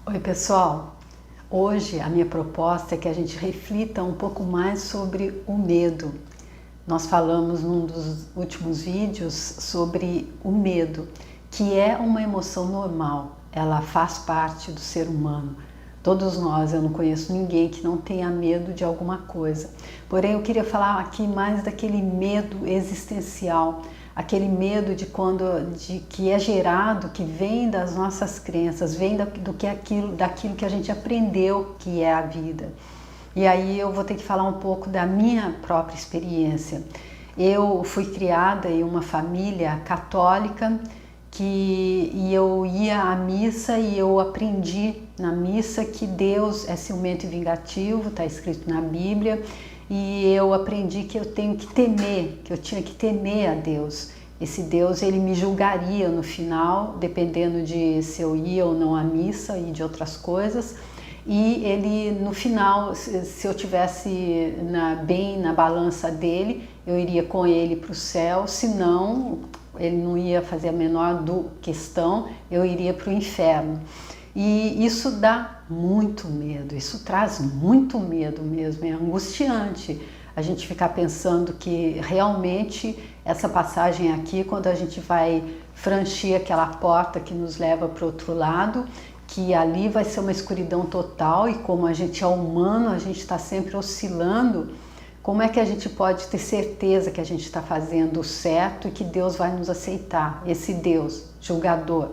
Oi, pessoal! Hoje a minha proposta é que a gente reflita um pouco mais sobre o medo. Nós falamos num dos últimos vídeos sobre o medo, que é uma emoção normal, ela faz parte do ser humano. Todos nós, eu não conheço ninguém que não tenha medo de alguma coisa. Porém, eu queria falar aqui mais daquele medo existencial, aquele medo de que é gerado, que vem das nossas crenças, vem daquilo que a gente aprendeu que é a vida. E aí eu vou ter que falar um pouco da minha própria experiência. Eu fui criada em uma família católica e eu ia à missa e eu aprendi na missa que Deus é ciumento e vingativo, está escrito na Bíblia, e eu aprendi que eu tenho que temer, que eu tinha que temer a Deus. Esse Deus, ele me julgaria no final, dependendo de se eu ia ou não à missa e de outras coisas. E ele, no final, se eu tivesse bem na balança dele, eu iria com ele para o céu, se não, ele não ia fazer a menor questão, eu iria para o inferno. E isso dá muito medo, isso traz muito medo mesmo, é angustiante a gente ficar pensando que realmente essa passagem aqui, quando a gente vai franchir aquela porta que nos leva para o outro lado, que ali vai ser uma escuridão total, e como a gente é humano, a gente está sempre oscilando, como é que a gente pode ter certeza que a gente está fazendo o certo e que Deus vai nos aceitar? Esse Deus julgador,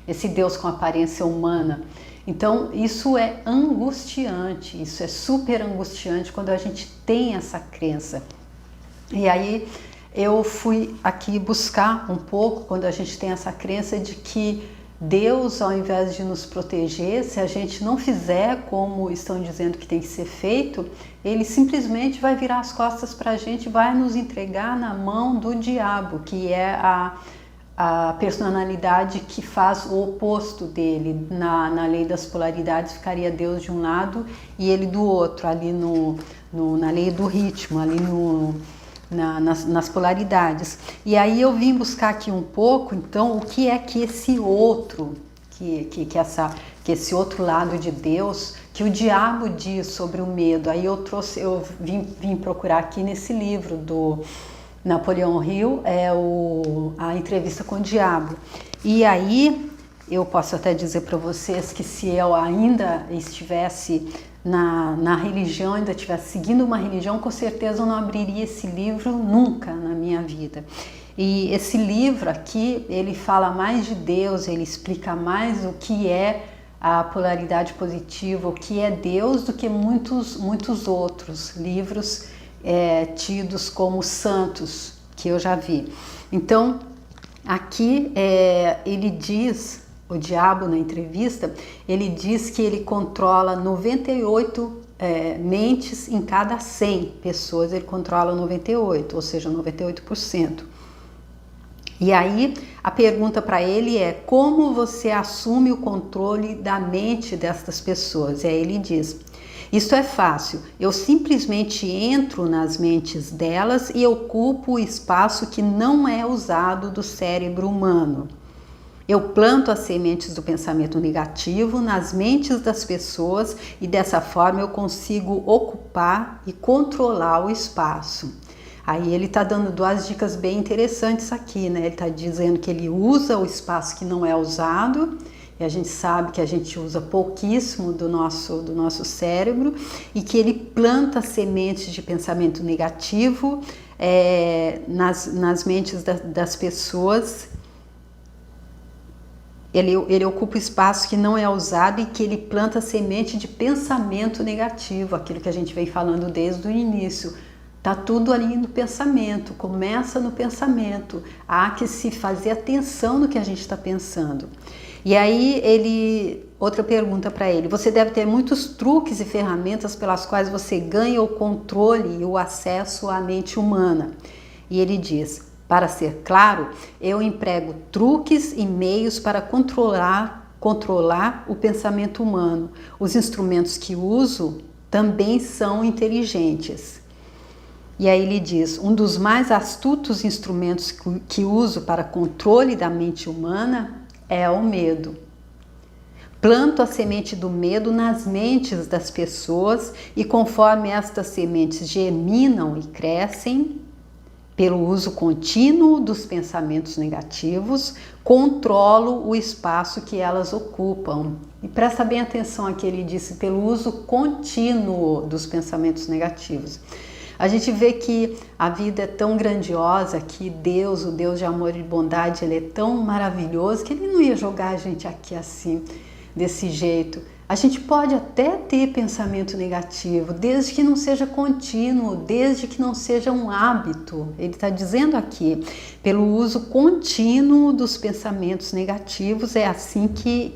esse Deus com aparência humana. Então isso é angustiante, isso é super angustiante quando a gente tem essa crença. E aí eu fui aqui buscar um pouco, quando a gente tem essa crença de que Deus, ao invés de nos proteger, se a gente não fizer como estão dizendo que tem que ser feito, ele simplesmente vai virar as costas para a gente, vai nos entregar na mão do diabo, que é a personalidade que faz o oposto dele. Na lei das polaridades ficaria Deus de um lado e ele do outro, ali na lei do ritmo, ali nas polaridades. E aí eu vim buscar aqui um pouco, então, o que é que esse outro, que esse outro lado de Deus, que o diabo diz sobre o medo. Aí eu vim procurar aqui nesse livro do Napoleão Hill, a entrevista com o diabo. E aí eu posso até dizer para vocês que se eu ainda estivesse na religião, ainda estivesse seguindo uma religião, com certeza eu não abriria esse livro nunca na minha vida. E esse livro aqui, ele fala mais de Deus, ele explica mais o que é a polaridade positiva, o que é Deus, do que muitos outros livros tidos como santos que eu já vi. Então, aqui ele diz, o diabo na entrevista, ele diz que ele controla 98 mentes em cada 100 pessoas, ele controla 98, ou seja, 98%. E aí a pergunta para ele é: como você assume o controle da mente destas pessoas? E aí ele diz: isso é fácil, eu simplesmente entro nas mentes delas e ocupo o espaço que não é usado do cérebro humano. Eu planto as sementes do pensamento negativo nas mentes das pessoas e dessa forma eu consigo ocupar e controlar o espaço. Aí ele está dando duas dicas bem interessantes aqui, né? Ele está dizendo que ele usa o espaço que não é usado, e a gente sabe que a gente usa pouquíssimo do nosso cérebro, e que ele planta sementes de pensamento negativo nas mentes das pessoas. Ele ocupa o espaço que não é usado e que ele planta semente de pensamento negativo, aquilo que a gente vem falando desde o início. Tá tudo ali no pensamento, começa no pensamento. Há que se fazer atenção no que a gente está pensando. E aí outra pergunta para ele: você deve ter muitos truques e ferramentas pelas quais você ganha o controle e o acesso à mente humana. E ele diz: para ser claro, eu emprego truques e meios para controlar o pensamento humano. Os instrumentos que uso também são inteligentes. E aí ele diz: um dos mais astutos instrumentos que uso para controle da mente humana é o medo. Planto a semente do medo nas mentes das pessoas e conforme estas sementes germinam e crescem, pelo uso contínuo dos pensamentos negativos, controlo o espaço que elas ocupam. E presta bem atenção aqui, ele disse, pelo uso contínuo dos pensamentos negativos. A gente vê que a vida é tão grandiosa, que Deus, o Deus de amor e bondade, ele é tão maravilhoso que ele não ia jogar a gente aqui assim, desse jeito. A gente pode até ter pensamento negativo, desde que não seja contínuo, desde que não seja um hábito. Ele está dizendo aqui, pelo uso contínuo dos pensamentos negativos, é assim que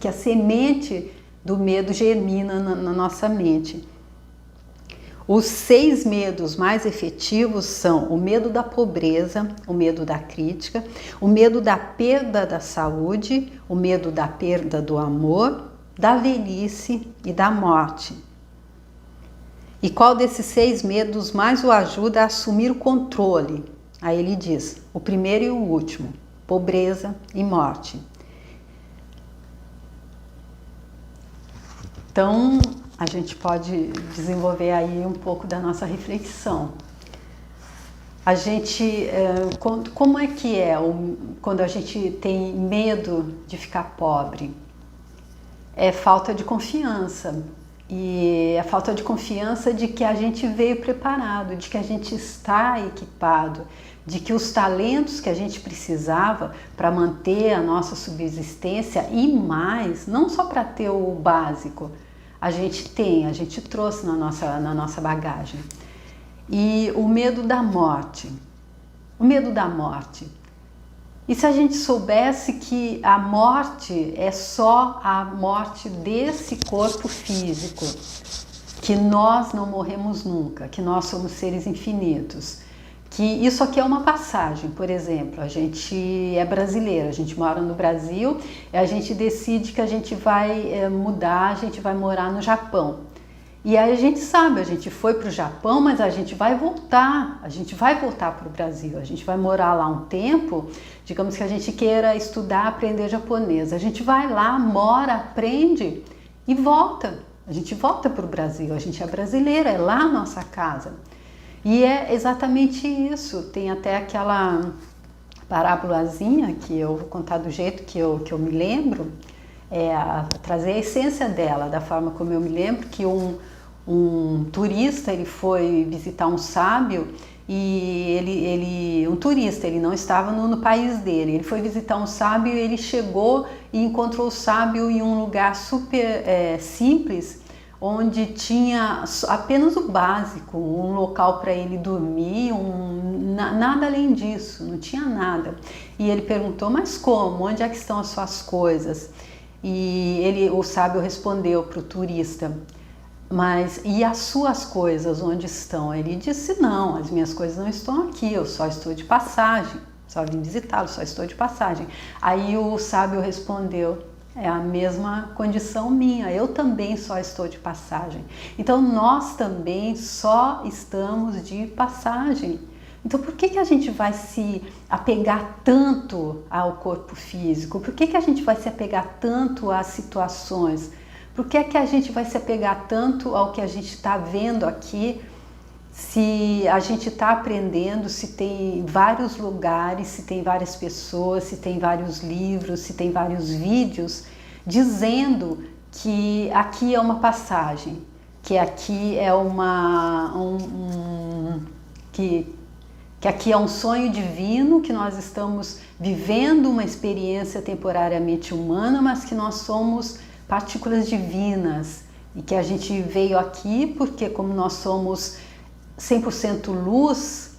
a semente do medo germina na nossa mente. Os 6 medos mais efetivos são o medo da pobreza, o medo da crítica, o medo da perda da saúde, o medo da perda do amor, da velhice e da morte. E qual desses 6 medos mais o ajuda a assumir o controle? Aí ele diz, o primeiro e o último, pobreza e morte. Então, a gente pode desenvolver aí um pouco da nossa reflexão. A gente, como é que é quando a gente tem medo de ficar pobre? É falta de confiança. E a falta de confiança de que a gente veio preparado, de que a gente está equipado, de que os talentos que a gente precisava para manter a nossa subsistência e mais, não só para ter o básico, a gente trouxe na nossa bagagem. E o medo da morte. O medo da morte. E se a gente soubesse que a morte é só a morte desse corpo físico, que nós não morremos nunca, que nós somos seres infinitos, que isso aqui é uma passagem. Por exemplo, a gente é brasileiro, a gente mora no Brasil e a gente decide que a gente vai mudar, a gente vai morar no Japão. E aí a gente sabe, a gente foi para o Japão, mas a gente vai voltar para o Brasil, a gente vai morar lá um tempo, digamos que a gente queira estudar, aprender japonês, a gente vai lá, mora, aprende e volta, a gente volta para o Brasil, a gente é brasileiro, é lá a nossa casa. E é exatamente isso, tem até aquela parábolazinha que eu vou contar do jeito que eu me lembro, trazer a essência dela, da forma como eu me lembro, que um turista, ele foi visitar um sábio e um turista, ele não estava no país dele, ele foi visitar um sábio e ele chegou e encontrou o sábio em um lugar super simples, onde tinha apenas o básico, um local para ele dormir, nada além disso, não tinha nada. E ele perguntou, mas como? Onde é que estão as suas coisas? E o sábio respondeu para o turista, mas e as suas coisas, onde estão? Ele disse, não, as minhas coisas não estão aqui, eu só estou de passagem, só vim visitá-lo, só estou de passagem. Aí o sábio respondeu, é a mesma condição minha, eu também só estou de passagem. Então nós também só estamos de passagem. Então por que a gente vai se apegar tanto ao corpo físico? Por que a gente vai se apegar tanto às situações? Por que a gente vai se apegar tanto ao que a gente está vendo aqui, se a gente está aprendendo, se tem vários lugares, se tem várias pessoas, se tem vários livros, se tem vários vídeos dizendo que aqui é uma passagem, que aqui é que aqui é um sonho divino, que nós estamos vivendo uma experiência temporariamente humana, mas que nós somos partículas divinas e que a gente veio aqui porque, como nós somos 100% luz,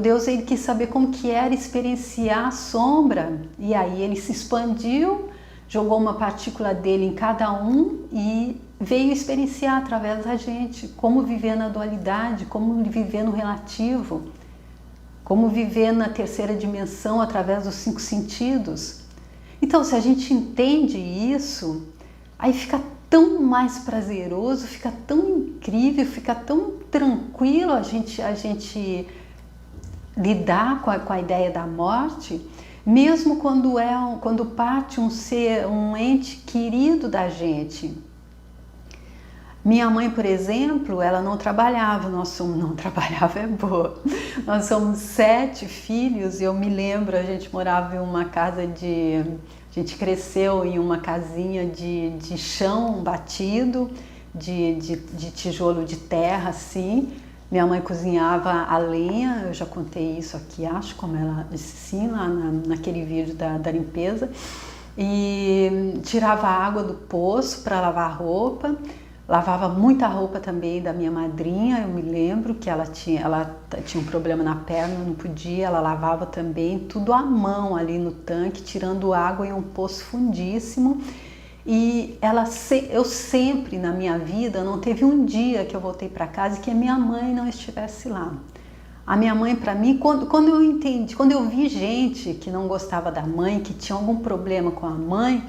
Deus ele quis saber como que era experienciar a sombra, e aí ele se expandiu, jogou uma partícula dele em cada um e veio experienciar através da gente como viver na dualidade, como viver no relativo, como viver na terceira dimensão através dos 5 sentidos. Então, se a gente entende isso, aí fica tão mais prazeroso, fica tão incrível, fica tão tranquilo a gente lidar com a ideia da morte, mesmo quando parte um ente querido da gente. Minha mãe, por exemplo, ela não trabalhava, não trabalhava é boa. Nós somos 7 filhos e eu me lembro, a gente morava em uma casa a gente cresceu em uma casinha de chão batido, de tijolo de terra, assim. Minha mãe cozinhava a lenha, eu já contei isso aqui, acho, como ela disse sim, lá naquele vídeo da limpeza. E tirava a água do poço para lavar roupa. Lavava muita roupa também da minha madrinha, eu me lembro que ela tinha um problema na perna, não podia, ela lavava também, tudo à mão ali no tanque, tirando água em um poço fundíssimo. E eu sempre na minha vida, não teve um dia que eu voltei para casa e que a minha mãe não estivesse lá. A minha mãe, para mim, quando eu vi gente que não gostava da mãe, que tinha algum problema com a mãe,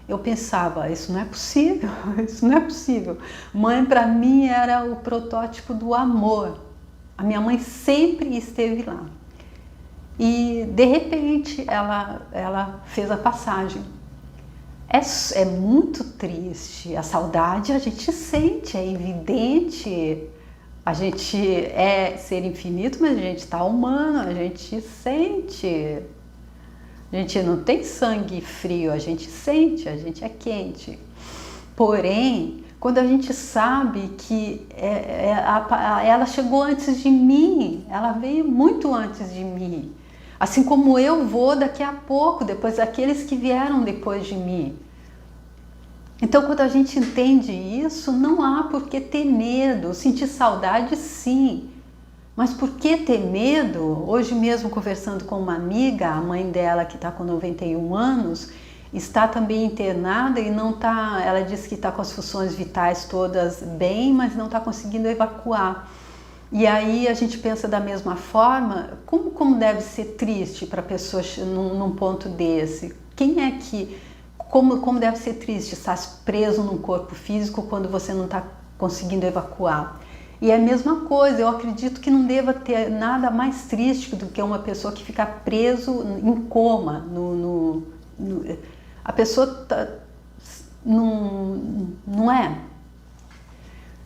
eu pensava, isso não é possível, isso não é possível. Mãe, para mim, era o protótipo do amor. A minha mãe sempre esteve lá. E, de repente, ela fez a passagem. É muito triste. A saudade a gente sente, é evidente. A gente é ser infinito, mas a gente está humano, a gente sente. A gente não tem sangue frio, a gente sente, a gente é quente. Porém, quando a gente sabe que ela chegou antes de mim, ela veio muito antes de mim. Assim como eu vou daqui a pouco, depois daqueles que vieram depois de mim. Então, quando a gente entende isso, não há por que ter medo. Sentir saudade, sim. Mas por que ter medo? Hoje mesmo, conversando com uma amiga, a mãe dela, que está com 91 anos, está também internada e não está. Ela disse que está com as funções vitais todas bem, mas não está conseguindo evacuar. E aí a gente pensa da mesma forma, como deve ser triste para a pessoa num ponto desse? Como deve ser triste estar preso num corpo físico quando você não está conseguindo evacuar? E é a mesma coisa, eu acredito que não deva ter nada mais triste do que uma pessoa que fica preso em coma. A pessoa não é?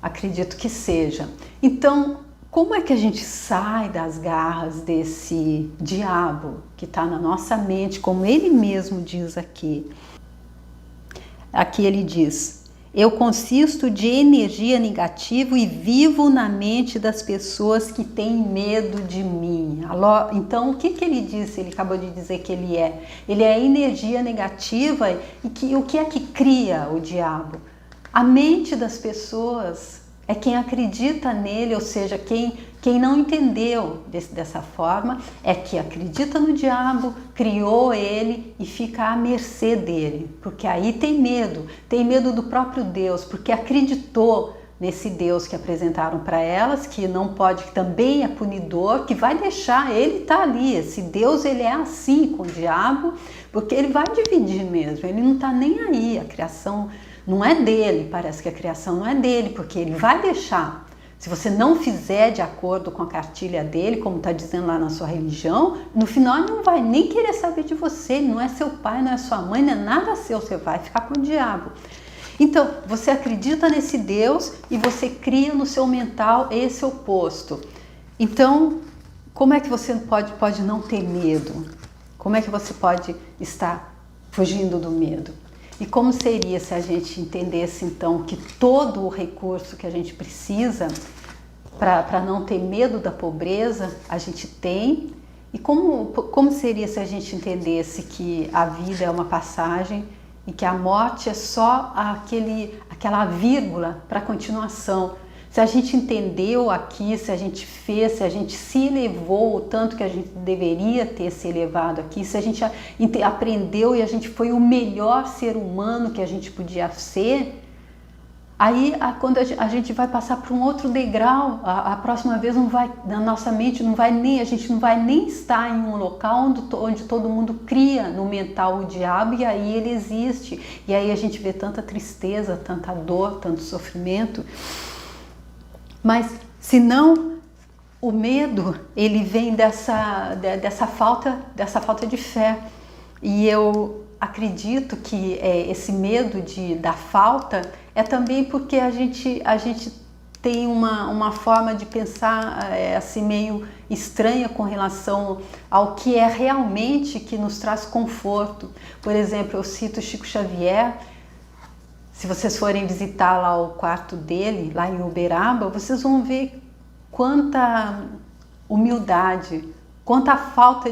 Acredito que seja. Então, como é que a gente sai das garras desse diabo que está na nossa mente, como ele mesmo diz aqui? Aqui ele diz: eu consisto de energia negativa e vivo na mente das pessoas que têm medo de mim. Então, o que ele disse? Ele acabou de dizer que ele é. Ele é energia negativa e o que é que cria o diabo? A mente das pessoas é quem acredita nele, ou seja, quem não entendeu dessa forma é que acredita no diabo, criou ele e fica à mercê dele, porque aí tem medo do próprio Deus, porque acreditou nesse Deus que apresentaram para elas, que não pode, que também é punidor, que vai deixar ele estar ali. Esse Deus, ele é assim com o diabo, porque ele vai dividir mesmo, ele não está nem aí, a criação não é dele, parece que a criação não é dele, porque ele vai deixar. Se você não fizer de acordo com a cartilha dele, como está dizendo lá na sua religião, no final ele não vai nem querer saber de você, ele não é seu pai, não é sua mãe, não é nada seu, você vai ficar com o diabo. Então, você acredita nesse Deus e você cria no seu mental esse oposto. Então, como é que você pode não ter medo? Como é que você pode estar fugindo do medo? E como seria se a gente entendesse, então, que todo o recurso que a gente precisa para não ter medo da pobreza, a gente tem? E como seria se a gente entendesse que a vida é uma passagem e que a morte é só aquela vírgula para a continuação? Se a gente entendeu aqui, se a gente fez, se a gente se elevou o tanto que a gente deveria ter se elevado aqui, se a gente aprendeu e a gente foi o melhor ser humano que a gente podia ser, aí quando a gente vai passar para um outro degrau, a próxima vez na nossa mente a gente não vai nem estar em um local onde todo mundo cria no mental o diabo e aí ele existe. E aí a gente vê tanta tristeza, tanta dor, tanto sofrimento. Mas, se não, o medo, ele vem dessa falta de fé. E eu acredito que esse medo da falta é também porque a gente tem uma forma de pensar assim meio estranha com relação ao que é realmente que nos traz conforto. Por exemplo, eu cito Chico Xavier. Se vocês forem visitar lá o quarto dele, lá em Uberaba, vocês vão ver quanta humildade, quanta falta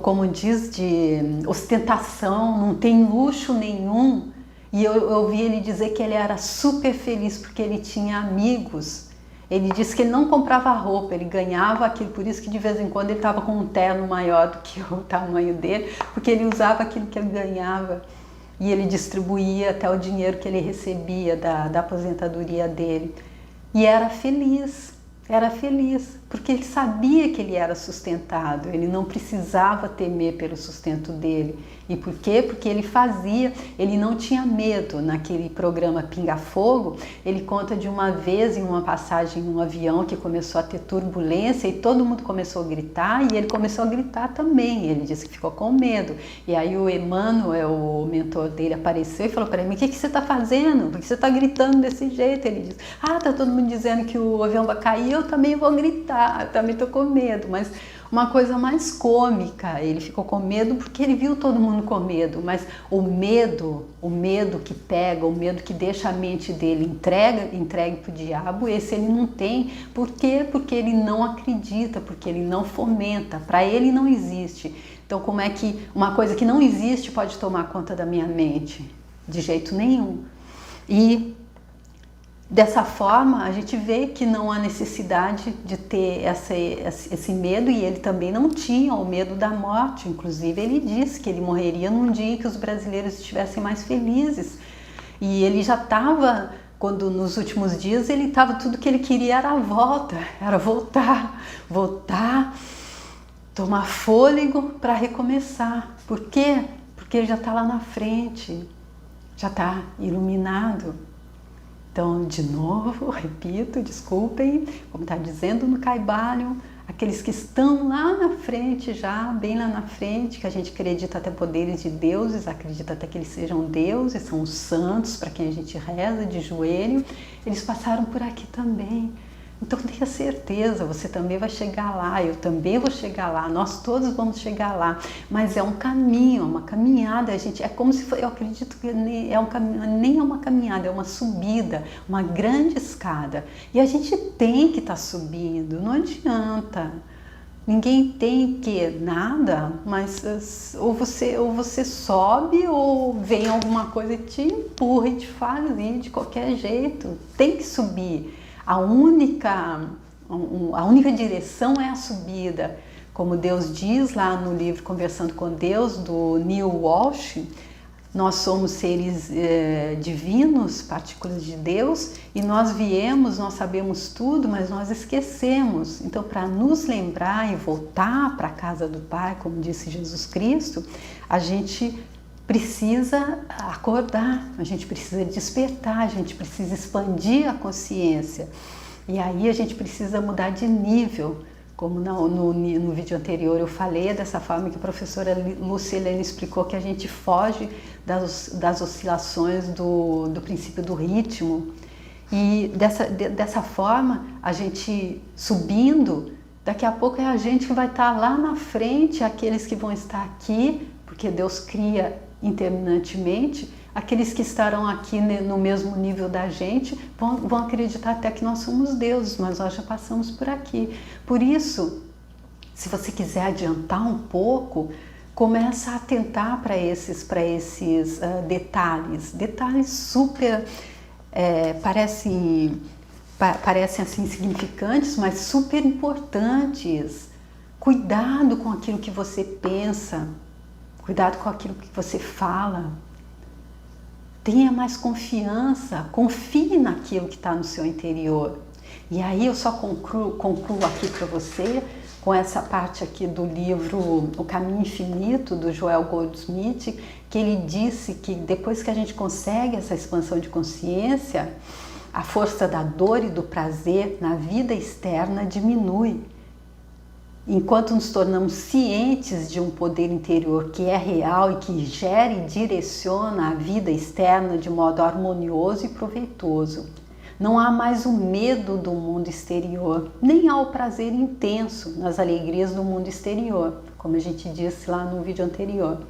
como diz, de ostentação, não tem luxo nenhum. E eu ouvi ele dizer que ele era super feliz porque ele tinha amigos. Ele disse que ele não comprava roupa, ele ganhava aquilo, por isso que de vez em quando ele estava com um terno maior do que o tamanho dele, porque ele usava aquilo que ele ganhava e ele distribuía até o dinheiro que ele recebia da aposentadoria dele. E era feliz, porque ele sabia que ele era sustentado, ele não precisava temer pelo sustento dele. E por quê? Porque ele não tinha medo. Naquele programa Pinga Fogo, ele conta de uma vez em uma passagem em um avião que começou a ter turbulência e todo mundo começou a gritar e ele começou a gritar também. Ele disse que ficou com medo. E aí o Emmanuel, o mentor dele, apareceu e falou para ele: o que você está fazendo? Por que você está gritando desse jeito? Ele disse: tá todo mundo dizendo que o avião vai cair, eu também vou gritar, eu também estou com medo. Mas uma coisa mais cômica, ele ficou com medo porque ele viu todo mundo com medo, mas o medo que pega, o medo que deixa a mente dele entregue para o diabo, esse ele não tem. Por quê? Porque ele não acredita, porque ele não fomenta, para ele não existe. Então como é que uma coisa que não existe pode tomar conta da minha mente? De jeito nenhum. E dessa forma, a gente vê que não há necessidade de ter esse medo, e ele também não tinha o medo da morte. Inclusive, ele disse que ele morreria num dia em que os brasileiros estivessem mais felizes. E ele já estava, quando nos últimos dias, ele estava, tudo que ele queria era a volta, era voltar, tomar fôlego para recomeçar. Por quê? Porque ele já está lá na frente, já está iluminado. Então, de novo, repito, desculpem, como está dizendo no Kybalion, aqueles que estão lá na frente, já bem lá na frente, que a gente acredita até poderes de deuses, acredita até que eles sejam deuses, são os santos para quem a gente reza de joelho, eles passaram por aqui também. Então tenha certeza, você também vai chegar lá, eu também vou chegar lá, nós todos vamos chegar lá, mas é um caminho, é uma caminhada, é como se eu acredito que nem é uma caminhada, é uma subida, uma grande escada, e a gente tem que estar subindo, não adianta, ninguém tem que nada, mas ou você sobe ou vem alguma coisa e te empurra e te faz ir de qualquer jeito, tem que subir. A única direção é a subida. Como Deus diz lá no livro Conversando com Deus, do Neil Walsh, nós somos seres divinos, partículas de Deus, e nós sabemos tudo, mas nós esquecemos. Então, para nos lembrar e voltar para a casa do Pai, como disse Jesus Cristo, a gente precisa acordar, a gente precisa despertar, a gente precisa expandir a consciência. E aí a gente precisa mudar de nível. Como no vídeo anterior eu falei, é dessa forma que a professora Lúcia Helena explicou que a gente foge das oscilações do princípio do ritmo. E dessa forma, a gente subindo, daqui a pouco é a gente que vai estar lá na frente, aqueles que vão estar aqui, porque Deus cria interminantemente, aqueles que estarão aqui no mesmo nível da gente vão acreditar até que nós somos deuses, mas nós já passamos por aqui. Por isso, se você quiser adiantar um pouco, começa a atentar para esses detalhes super, parecem assim insignificantes, mas super importantes. Cuidado com aquilo que você pensa. Cuidado com aquilo que você fala. Tenha mais confiança, confie naquilo que está no seu interior. E aí eu só concluo aqui para você com essa parte aqui do livro O Caminho Infinito, do Joel Goldsmith, que ele disse que depois que a gente consegue essa expansão de consciência, a força da dor e do prazer na vida externa diminui. enquanto nos tornamos cientes de um poder interior que é real e que gera e direciona a vida externa de modo harmonioso e proveitoso. Não há mais o medo do mundo exterior, nem há o prazer intenso nas alegrias do mundo exterior, como a gente disse lá no vídeo anterior.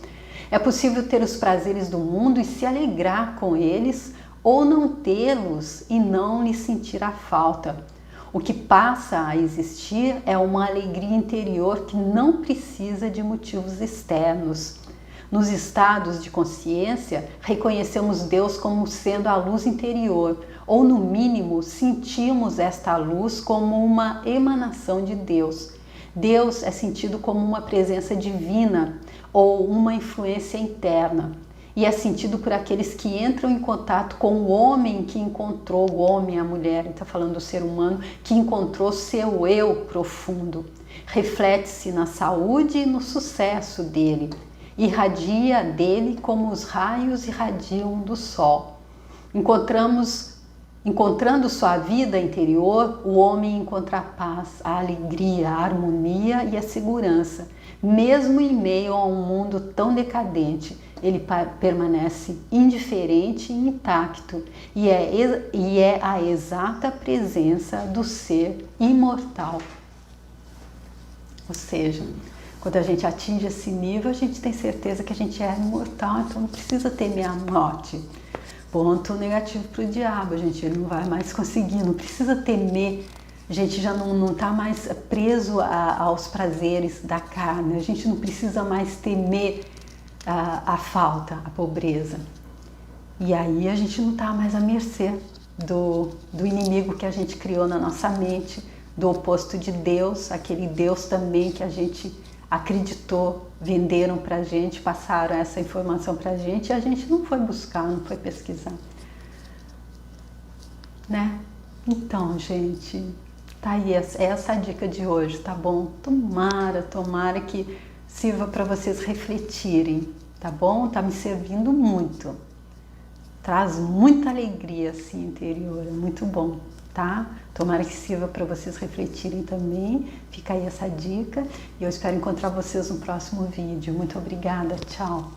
É possível ter os prazeres do mundo e se alegrar com eles, ou não tê-los e não lhes sentir a falta. O que passa a existir é uma alegria interior que não precisa de motivos externos. Nos estados de consciência, reconhecemos Deus como sendo a luz interior, ou no mínimo sentimos esta luz como uma emanação de Deus. Deus é sentido como uma presença divina ou uma influência interna, e é sentido por aqueles que entram em contato com o homem que encontrou, o homem, a mulher, está falando do ser humano, que encontrou seu eu profundo. Reflete-se na saúde e no sucesso dele. Irradia dele como os raios irradiam do sol. Encontrando sua vida interior, o homem encontra a paz, a alegria, a harmonia e a segurança. Mesmo em meio a um mundo tão decadente, ele permanece indiferente e intacto, e é a exata presença do ser imortal. Ou seja, quando a gente atinge esse nível, a gente tem certeza que a gente é imortal, então não precisa temer a morte. Ponto negativo para o diabo, a gente não vai mais conseguir, não precisa temer, a gente já não está mais preso aos prazeres da carne, a gente não precisa mais temer a falta, a pobreza. E aí a gente não está mais à mercê do inimigo que a gente criou na nossa mente, do oposto de Deus, aquele Deus também que a gente acreditou, venderam para a gente, passaram essa informação para a gente e a gente não foi buscar, não foi pesquisar, né? Então, gente, tá aí, essa a dica de hoje, tá bom? Tomara que sirva para vocês refletirem, tá bom? Tá me servindo muito, traz muita alegria assim interior, é muito bom, tá? Tomara que sirva para vocês refletirem também. Fica aí essa dica e eu espero encontrar vocês no próximo vídeo. Muito obrigada, tchau!